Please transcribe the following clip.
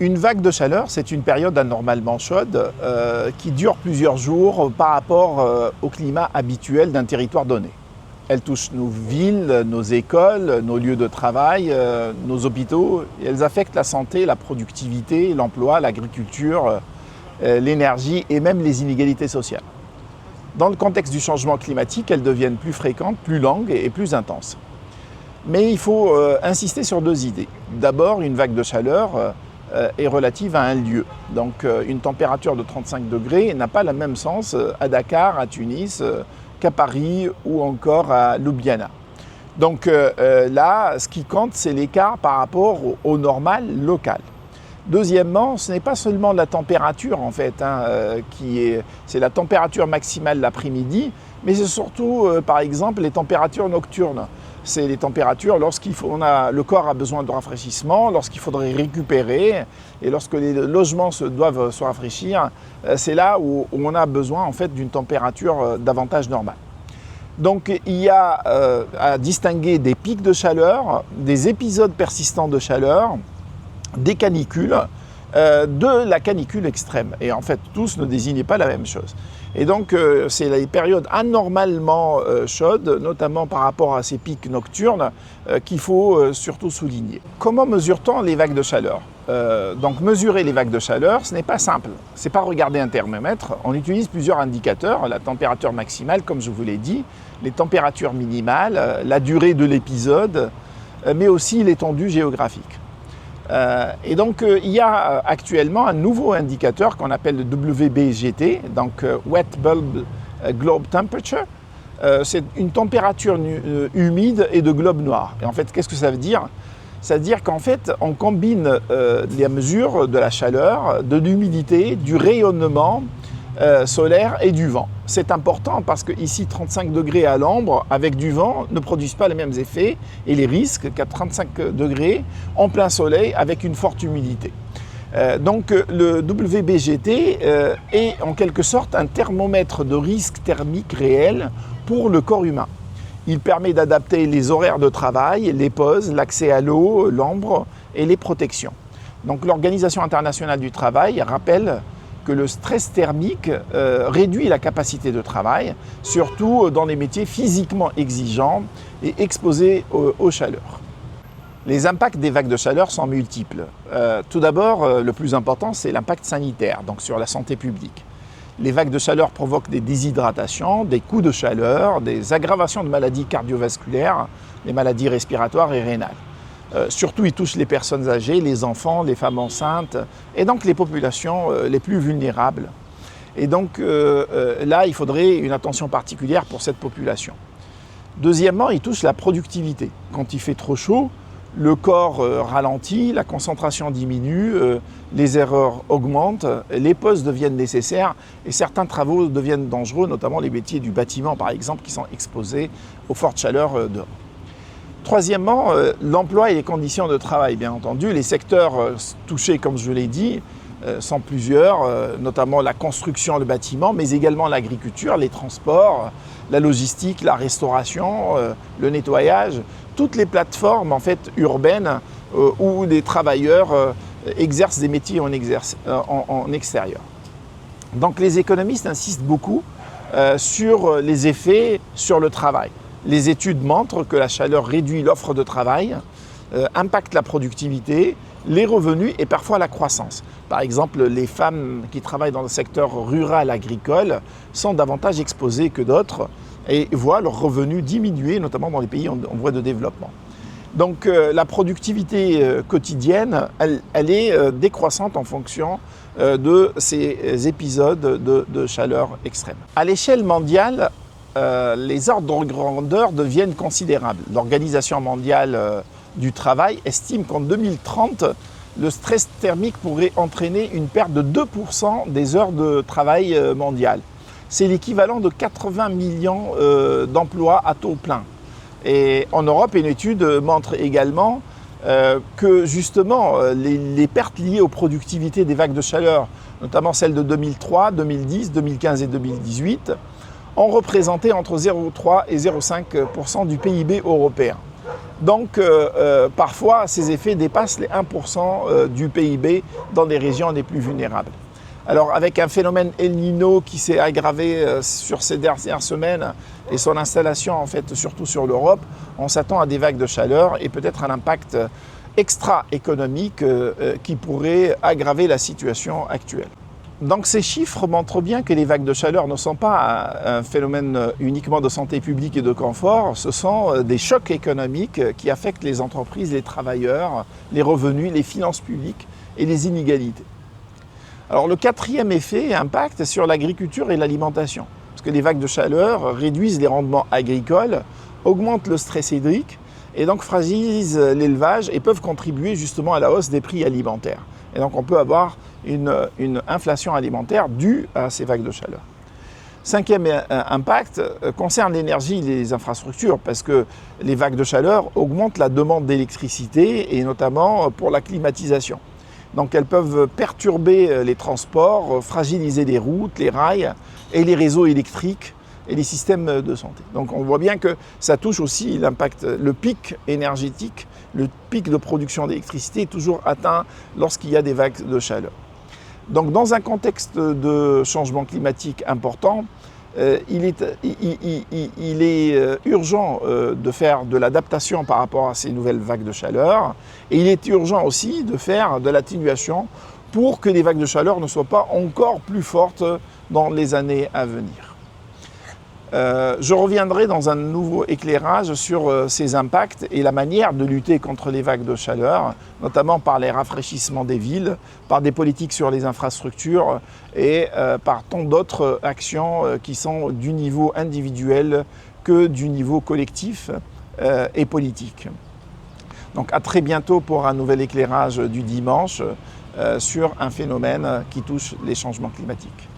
Une vague de chaleur, c'est une période anormalement chaude qui dure plusieurs jours par rapport au climat habituel d'un territoire donné. Elle touche nos villes, nos écoles, nos lieux de travail, nos hôpitaux. Et elles affectent la santé, la productivité, l'emploi, l'agriculture, l'énergie et même les inégalités sociales. Dans le contexte du changement climatique, elles deviennent plus fréquentes, plus longues et plus intenses. Mais il faut insister sur deux idées. D'abord, une vague de chaleur est relative à un lieu. Donc une température de 35 degrés n'a pas le même sens à Dakar, à Tunis, qu'à Paris ou encore à Ljubljana. Donc là, ce qui compte, c'est l'écart par rapport au normal local. Deuxièmement, ce n'est pas seulement la température en fait, c'est la température maximale l'après-midi, mais c'est surtout par exemple les températures nocturnes. C'est les températures le corps a besoin de rafraîchissement, lorsqu'il faudrait récupérer et lorsque les logements doivent se rafraîchir, c'est là où on a besoin en fait d'une température davantage normale. Donc il y a à distinguer des pics de chaleur, des épisodes persistants de chaleur, des canicules, de la canicule extrême. Et en fait, tous ne désignent pas la même chose. Et donc, c'est les périodes anormalement chaudes, notamment par rapport à ces pics nocturnes, qu'il faut surtout souligner. Comment mesure-t-on les vagues de chaleur ? Donc, mesurer les vagues de chaleur, ce n'est pas simple. Ce n'est pas regarder un thermomètre. On utilise plusieurs indicateurs, la température maximale, comme je vous l'ai dit, les températures minimales, la durée de l'épisode, mais aussi l'étendue géographique. Et donc, il y a actuellement un nouveau indicateur qu'on appelle le WBGT, donc Wet Bulb Globe Temperature. C'est une température humide et de globe noir. Et en fait, qu'est-ce que ça veut dire ? Ça veut dire qu'en fait, on combine les mesures de la chaleur, de l'humidité, du rayonnement solaire et du vent. C'est important parce que ici 35 degrés à l'ombre avec du vent ne produisent pas les mêmes effets et les risques qu'à 35 degrés en plein soleil avec une forte humidité. Donc le WBGT est en quelque sorte un thermomètre de risque thermique réel pour le corps humain. Il permet d'adapter les horaires de travail, les pauses, l'accès à l'eau, l'ombre et les protections. Donc l'Organisation internationale du travail rappelle que le stress thermique réduit la capacité de travail, surtout dans les métiers physiquement exigeants et exposés aux chaleurs. Les impacts des vagues de chaleur sont multiples. Tout d'abord, le plus important, c'est l'impact sanitaire, donc sur la santé publique. Les vagues de chaleur provoquent des déshydratations, des coups de chaleur, des aggravations de maladies cardiovasculaires, les maladies respiratoires et rénales. Surtout, ils touchent les personnes âgées, les enfants, les femmes enceintes et donc les populations les plus vulnérables. Et donc là, il faudrait une attention particulière pour cette population. Deuxièmement, ils touchent la productivité. Quand il fait trop chaud, le corps ralentit, la concentration diminue, les erreurs augmentent, les pauses deviennent nécessaires et certains travaux deviennent dangereux, notamment les métiers du bâtiment par exemple qui sont exposés aux fortes chaleurs dehors. Troisièmement, l'emploi et les conditions de travail, bien entendu. Les secteurs touchés, comme je l'ai dit, sont plusieurs, notamment la construction, le bâtiment, mais également l'agriculture, les transports, la logistique, la restauration, le nettoyage, toutes les plateformes en fait urbaines où les travailleurs exercent des métiers en extérieur. Donc les économistes insistent beaucoup sur les effets sur le travail. Les études montrent que la chaleur réduit l'offre de travail, impacte la productivité, les revenus et parfois la croissance. Par exemple, les femmes qui travaillent dans le secteur rural agricole sont davantage exposées que d'autres et voient leurs revenus diminuer, notamment dans les pays en voie de développement. Donc la productivité quotidienne, elle est décroissante en fonction de ces épisodes de chaleur extrême. À l'échelle mondiale, les ordres de grandeur deviennent considérables. L'Organisation mondiale du travail estime qu'en 2030, le stress thermique pourrait entraîner une perte de 2% des heures de travail mondiales. C'est l'équivalent de 80 millions d'emplois à taux plein. Et en Europe, une étude montre également que justement les pertes liées aux productivités des vagues de chaleur, notamment celles de 2003, 2010, 2015 et 2018, ont représenté entre 0,3 et 0,5% du PIB européen. Donc parfois ces effets dépassent les 1% du PIB dans les régions les plus vulnérables. Alors avec un phénomène El Niño qui s'est aggravé sur ces dernières semaines et son installation en fait surtout sur l'Europe, on s'attend à des vagues de chaleur et peut-être un impact extra-économique qui pourrait aggraver la situation actuelle. Donc ces chiffres montrent bien que les vagues de chaleur ne sont pas un phénomène uniquement de santé publique et de confort, ce sont des chocs économiques qui affectent les entreprises, les travailleurs, les revenus, les finances publiques et les inégalités. Alors le quatrième effet et impact sur l'agriculture et l'alimentation, parce que les vagues de chaleur réduisent les rendements agricoles, augmentent le stress hydrique et donc fragilisent l'élevage et peuvent contribuer justement à la hausse des prix alimentaires. Et donc on peut avoir une inflation alimentaire due à ces vagues de chaleur. Cinquième impact concerne l'énergie et les infrastructures, parce que les vagues de chaleur augmentent la demande d'électricité et notamment pour la climatisation. Donc elles peuvent perturber les transports, fragiliser les routes, les rails et les réseaux électriques et les systèmes de santé. Donc on voit bien que ça touche aussi l'impact, le pic énergétique, le pic de production d'électricité est toujours atteint lorsqu'il y a des vagues de chaleur. Donc dans un contexte de changement climatique important, il est urgent de faire de l'adaptation par rapport à ces nouvelles vagues de chaleur et il est urgent aussi de faire de l'atténuation pour que les vagues de chaleur ne soient pas encore plus fortes dans les années à venir. Je reviendrai dans un nouveau éclairage sur ces impacts et la manière de lutter contre les vagues de chaleur, notamment par les rafraîchissements des villes, par des politiques sur les infrastructures et par tant d'autres actions qui sont du niveau individuel que du niveau collectif et politique. Donc à très bientôt pour un nouvel éclairage du dimanche sur un phénomène qui touche les changements climatiques.